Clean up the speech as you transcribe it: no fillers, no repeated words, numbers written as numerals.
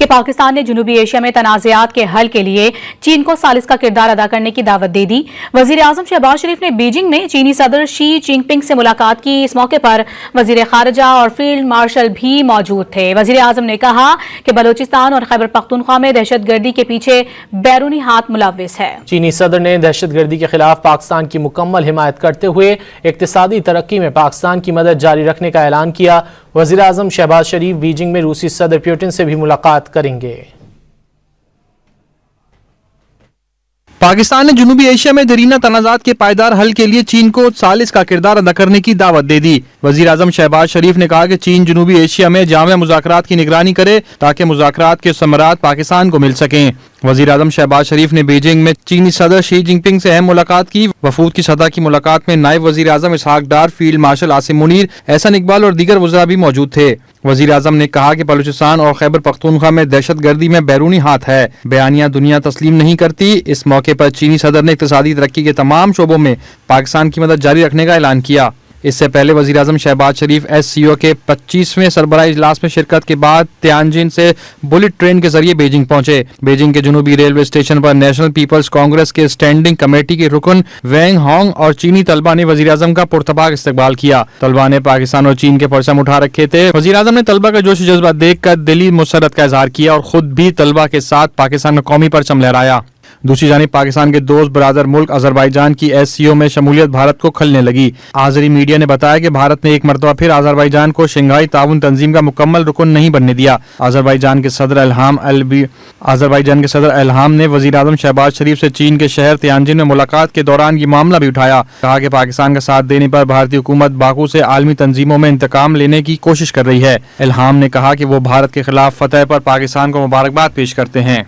کہ پاکستان نے جنوبی ایشیا میں تنازعات کے حل کے لیے چین کو ثالث کا کردار ادا کرنے کی دعوت دے دی۔ وزیر اعظم شہباز شریف نے بیجنگ میں چینی صدر شی جن پنگ سے ملاقات کی۔ اس موقع پر وزیر خارجہ اور فیلڈ مارشل بھی موجود تھے۔ وزیر اعظم نے کہا کہ بلوچستان اور خیبر پختونخوا میں دہشت گردی کے پیچھے بیرونی ہاتھ ملوث ہے۔ چینی صدر نے دہشت گردی کے خلاف پاکستان کی مکمل حمایت کرتے ہوئے اقتصادی ترقی میں پاکستان کی مدد جاری رکھنے کا اعلان کیا۔ وزیر اعظم شہباز شریف بیجنگ میں روسی صدر پیوٹن سے بھی ملاقات کریں گے۔ پاکستان نے جنوبی ایشیا میں دیرینہ تنازعات کے پائیدار حل کے لیے چین کو ثالث کا کردار ادا کرنے کی دعوت دے دی۔ وزیر اعظم شہباز شریف نے کہا کہ چین جنوبی ایشیا میں جامع مذاکرات کی نگرانی کرے تاکہ مذاکرات کے ثمرات پاکستان کو مل سکیں۔ وزیر اعظم شہباز شریف نے بیجنگ میں چینی صدر شی جن پنگ سے اہم ملاقات کی۔ وفود کی سطح کی ملاقات میں نائب وزیر اعظم اسحاق ڈار، فیلڈ مارشل عاصم منیر، احسن اقبال اور دیگر وزراء بھی موجود تھے۔ وزیر اعظم نے کہا کہ بلوچستان اور خیبر پختونخوا میں دہشت گردی میں بیرونی ہاتھ ہے، بیانیہ دنیا تسلیم نہیں کرتی۔ اس موقع پر چینی صدر نے اقتصادی ترقی کے تمام شعبوں میں پاکستان کی مدد جاری رکھنے کا اعلان کیا۔ اس سے پہلے وزیر اعظم شہباز شریف SCO کے 25ویں سربراہی اجلاس میں شرکت کے بعد تیانجن سے بلٹ ٹرین کے ذریعے بیجنگ پہنچے۔ بیجنگ کے جنوبی ریلوے اسٹیشن پر نیشنل پیپلز کانگریس کے اسٹینڈنگ کمیٹی کے رکن وینگ ہانگ اور چینی طلبہ نے وزیر اعظم کا پرتپاک استقبال کیا۔ طلبہ نے پاکستان اور چین کے پرچم اٹھا رکھے تھے۔ وزیر اعظم نے طلبہ کا جوش و جذبہ دیکھ کر دلی مسرت کا اظہار کیا اور خود بھی طلبہ کے ساتھ پاکستان کا قومی پرچم لہرایا۔ دوسری جانب پاکستان کے دوست برادر ملک آذربائیجان کی SCO میں شمولیت بھارت کو کھلنے لگی۔ آذری میڈیا نے بتایا کہ بھارت نے ایک مرتبہ پھر آذربائیجان کو شنگھائی تعاون تنظیم کا مکمل رکن نہیں بننے دیا۔ آذربائیجان کے صدر الہام نے وزیر اعظم شہباز شریف سے چین کے شہر تیانجن میں ملاقات کے دوران یہ معاملہ بھی اٹھایا۔ کہا کہ پاکستان کا ساتھ دینے پر بھارتی حکومت باکو سے عالمی تنظیموں میں انتقام لینے کی کوشش کر رہی ہے۔ الہام نے کہا کہ وہ بھارت کے خلاف فتح پر پاکستان کو مبارکباد پیش کرتے ہیں۔